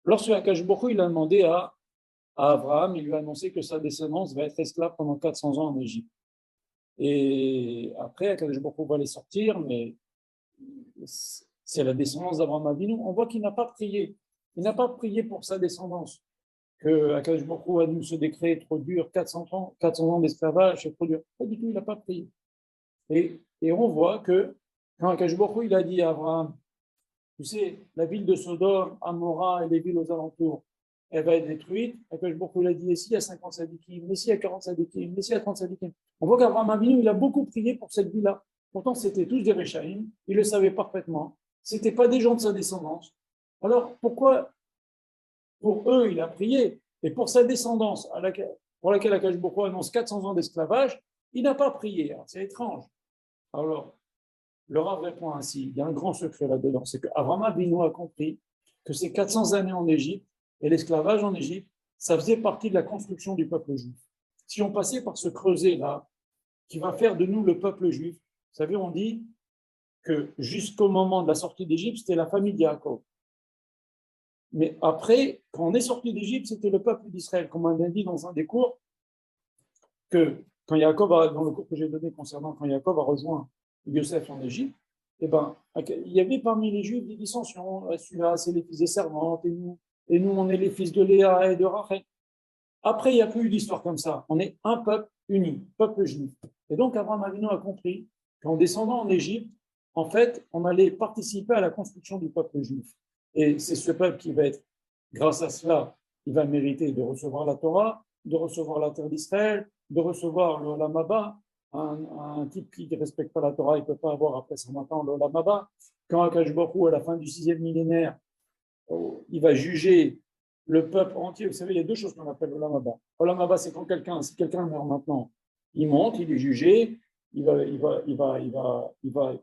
Lorsque Akash Baruch Hu, il a demandé à Abraham, il lui a annoncé que sa descendance va être esclave pendant 400 ans en Égypte. Et après, Akash Baruch Hu va les sortir, mais c'est la descendance d'Abraham Avinu. On voit qu'il n'a pas prié. Il n'a pas prié pour sa descendance. Que Akash Baruch Hu a dû se décret trop dur, 400 ans d'esclavage, c'est trop dur. Pas du tout, il n'a pas prié. Et on voit que quand Akash Baruch Hu, il a dit à Abraham, tu sais, la ville de Sodome, Amora et les villes aux alentours, elle va être détruite. Akash Baruch Hu l'a dit, et s'il y a 50 sadikim, et s'il y a 40 sadikim, et s'il y a 30 sadikim. On voit qu'Abraham Avinu, il a beaucoup prié pour cette ville-là. Pourtant, c'était tous des Réchaïm, il le savait parfaitement. Ce n'étaient pas des gens de sa descendance. Alors, pourquoi, pour eux, il a prié, et pour sa descendance, pour laquelle Akash Baruch Hu annonce 400 ans d'esclavage, il n'a pas prié. C'est étrange. Alors, le Rav répond ainsi, il y a un grand secret là-dedans, c'est qu'Abraham Avinu a compris que ces 400 années en Égypte et l'esclavage en Égypte, ça faisait partie de la construction du peuple juif. Si on passait par ce creuset-là, qui va faire de nous le peuple juif, vous savez, on dit que jusqu'au moment de la sortie d'Égypte, c'était la famille d'Yaakov. Mais après, quand on est sorti d'Égypte, c'était le peuple d'Israël, comme on a dit dans un des cours, que quand Yaakov, dans le cours que j'ai donné concernant quand Yaakov a rejoint Yosef en Égypte, eh ben, il y avait parmi les Juifs des dissensions. Celui-là, c'est les fils des servantes, et nous, on est les fils de Léa et de Rachel. Après, il n'y a plus eu d'histoire comme ça. On est un peuple uni, peuple juif. Et donc, Abraham Avinu a compris qu'en descendant en Égypte, en fait, on allait participer à la construction du peuple juif. Et c'est ce peuple qui va être, grâce à cela, il va mériter de recevoir la Torah, de recevoir la terre d'Israël, de recevoir le Olam Haba. Un type qui ne respecte pas la Torah, il ne peut pas avoir après 120 ans le Olam Haba. Quand Akash Baruch Hu, à la fin du 6e millénaire, il va juger le peuple entier. Vous savez, il y a deux choses qu'on appelle Olam Haba. Olam Haba, c'est quand si quelqu'un meurt maintenant, il monte, il est jugé, il va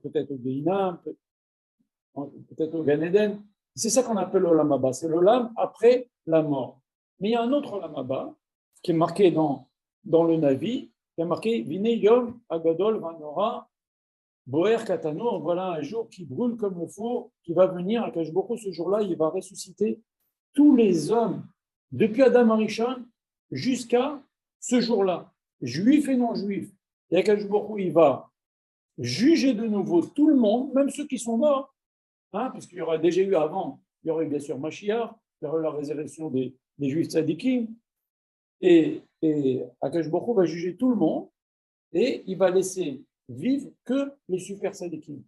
peut-être au Gehinam, peut-être au Gan Eden. C'est ça qu'on appelle Olam Haba. C'est l'Olam après la mort. Mais il y a un autre Olam Haba qui est marqué dans le Navi, qui est marqué Vine Yom Agadol Vanora Boer Katano. Voilà un jour qui brûle comme le four, qui va venir. Akash Baruch Hu, ce jour-là, il va ressusciter tous les hommes, depuis Adam Arishon jusqu'à ce jour-là, juifs et non juifs. Et Akash Baruch Hu, il va juger de nouveau tout le monde, même ceux qui sont morts, parce qu'il y aura déjà eu avant, il y aurait bien sûr Mashiach, il y aurait la résurrection des juifs tzadikim, et Akash Baruch Hu va juger tout le monde, et il va laisser vivre que les super tzadikim.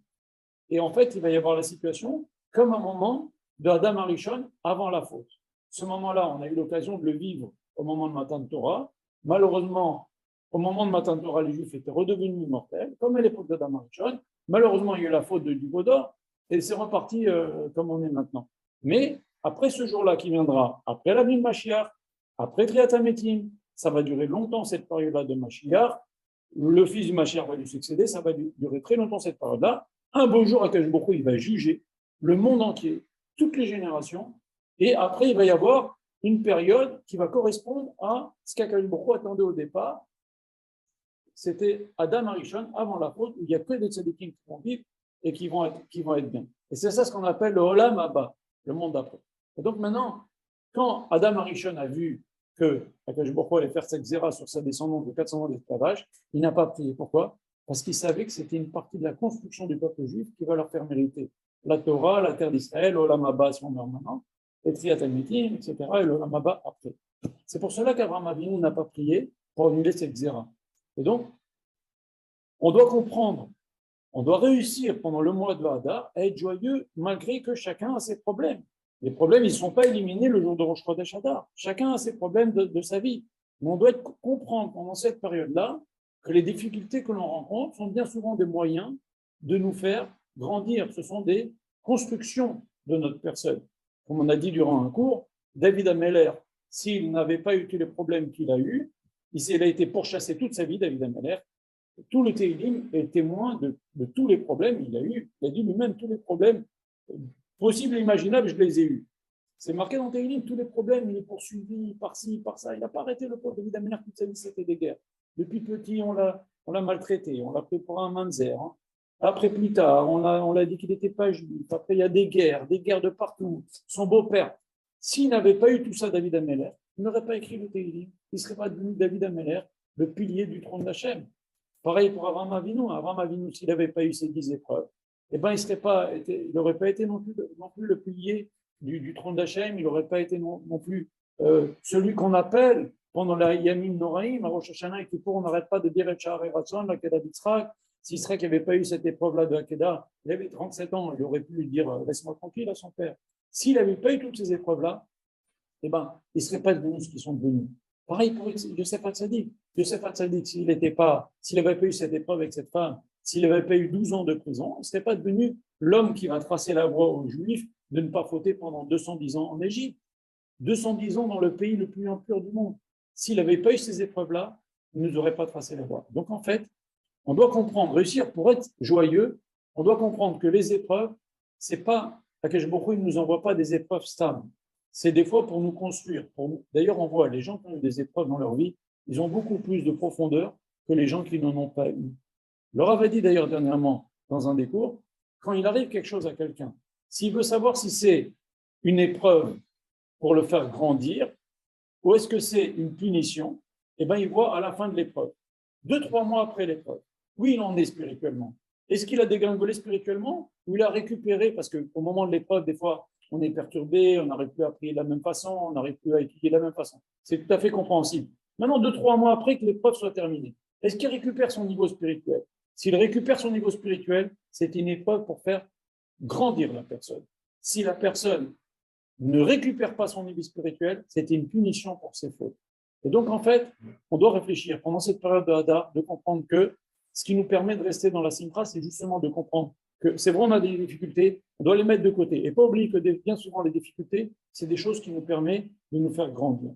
Et en fait, il va y avoir la situation comme un moment de Adam Arishon avant la faute. Ce moment-là, on a eu l'occasion de le vivre au moment de Matan Torah. Malheureusement, au moment de Matan Torah, les Juifs étaient redevenus immortels, comme à l'époque d'Adam Arishon. Malheureusement, il y a eu la faute du Vaudor, et c'est reparti comme on est maintenant. Mais après ce jour-là qui viendra, après la vie de Mashiach, après Triat HaMetim, ça va durer longtemps cette période-là de Mashiach. Le fils du Mashiach va lui succéder, ça va durer très longtemps cette période-là. Un beau jour, Akash Baruch Hu, il va juger le monde entier, toutes les générations, et après, il va y avoir une période qui va correspondre à ce qu'Akash Baruch Hu attendait au départ. C'était Adam Arishon, avant la faute, où il n'y a que des tzadikim qui vont vivre et qui vont être bien. Et c'est ça ce qu'on appelle le Olam Haba, le monde d'après. Et donc maintenant, quand Adam Arishon a vu que Akash Baruch Hu allait faire cette zéra sur sa descendance de 400 ans d'esclavage, il n'a pas prié. Pourquoi? Parce qu'il savait que c'était une partie de la construction du peuple juif qui va leur faire mériter la Torah, la terre d'Israël, l'Olam Haba si on meurt maintenant, et Triat HaMetim, etc., et l'Olam Haba après. C'est pour cela qu'Abraham Avinu n'a pas prié pour annuler cette zéra. Et donc, on doit comprendre, on doit réussir pendant le mois de Hadar à être joyeux malgré que chacun a ses problèmes. Les problèmes, ils ne sont pas éliminés le jour de Rosh Chodesh Hadar. Chacun a ses problèmes de sa vie. Mais on doit comprendre pendant cette période-là que les difficultés que l'on rencontre sont bien souvent des moyens de nous faire grandir. Ce sont des constructions de notre personne. Comme on a dit durant un cours, David Ameller, s'il n'avait pas eu tous les problèmes qu'il a eus, il a été pourchassé toute sa vie, David Ameller. Tout le Teilim est témoin de tous les problèmes qu'il a eu. Il a dit lui-même tous les problèmes possibles et imaginables, je les ai eus. C'est marqué dans Teilim, tous les problèmes, il est poursuivi par-ci, par-ça. Il n'a pas arrêté le pauvre David Ameller toute sa vie, c'était des guerres. Depuis petit, on l'a maltraité, on l'a pris pour un mamzer. Après, plus tard, on l'a dit qu'il n'était pas juif. Après, il y a des guerres de partout. Son beau-père, S'il n'avait pas eu tout ça, David Ameller, il n'aurait pas écrit le Tehillim. Il ne serait pas devenu David Ameller, le pilier du trône d'Hachem. Pareil pour Abraham Avinu. Abraham Avinu, s'il n'avait pas eu ces 10 épreuves, eh ben, il n'aurait pas été non plus le pilier du trône d'Hachem, il n'aurait pas été non plus celui qu'on appelle pendant la Yamim Noraïm, à Rosh Hashanah et Kippour, on n'arrête pas de dire Etchar et Ratson, l'Akedah d'Yitzhak. Si Yitzhak n'avait pas eu cette épreuve-là de Akedah, il avait 37 ans, il aurait pu lui dire laisse-moi tranquille à son père. S'il n'avait pas eu toutes ces épreuves-là, eh ben, ils ne seraient pas devenus ce qu'ils sont devenus. Pareil pour Yosef Hatzadik. Yosef Hatzadik, s'il n'avait pas eu cette épreuve avec cette femme, s'il n'avait pas eu 12 ans de prison, il ne serait pas devenu l'homme qui va tracer la voie aux Juifs de ne pas fauter pendant 210 ans en Égypte. 210 ans dans le pays le plus impur du monde. S'il n'avait pas eu ces épreuves-là, il ne nous aurait pas tracé la voie. Donc en fait, on doit comprendre, réussir pour être joyeux, on doit comprendre que les épreuves, c'est pas, Akash Baruch Hu, il ne nous envoie pas des épreuves stables. C'est des fois pour nous construire. D'ailleurs, on voit les gens qui ont eu des épreuves dans leur vie, ils ont beaucoup plus de profondeur que les gens qui n'en ont pas eu. Laura avait dit d'ailleurs dernièrement dans un des cours, quand il arrive quelque chose à quelqu'un, s'il veut savoir si c'est une épreuve pour le faire grandir, ou est-ce que c'est une punition, eh bien, il voit à la fin de l'épreuve, 2-3 mois après l'épreuve, où il en est spirituellement. Est-ce qu'il a dégringolé spirituellement ou il a récupéré, parce qu'au moment de l'épreuve, des fois, on est perturbé, on n'arrive plus à prier de la même façon, on n'arrive plus à étudier de la même façon. C'est tout à fait compréhensible. Maintenant, 2-3 mois après que l'épreuve soit terminée, est-ce qu'il récupère son niveau spirituel? S'il récupère son niveau spirituel, c'est une épreuve pour faire grandir la personne. Si la personne ne récupère pas son niveau spirituel, c'est une punition pour ses fautes. Et donc, en fait, on doit réfléchir pendant cette période de Hadar, de comprendre que ce qui nous permet de rester dans la simra, c'est justement de comprendre que c'est vrai, on a des difficultés, on doit les mettre de côté. Et pas oublier que bien souvent, les difficultés, c'est des choses qui nous permettent de nous faire grandir.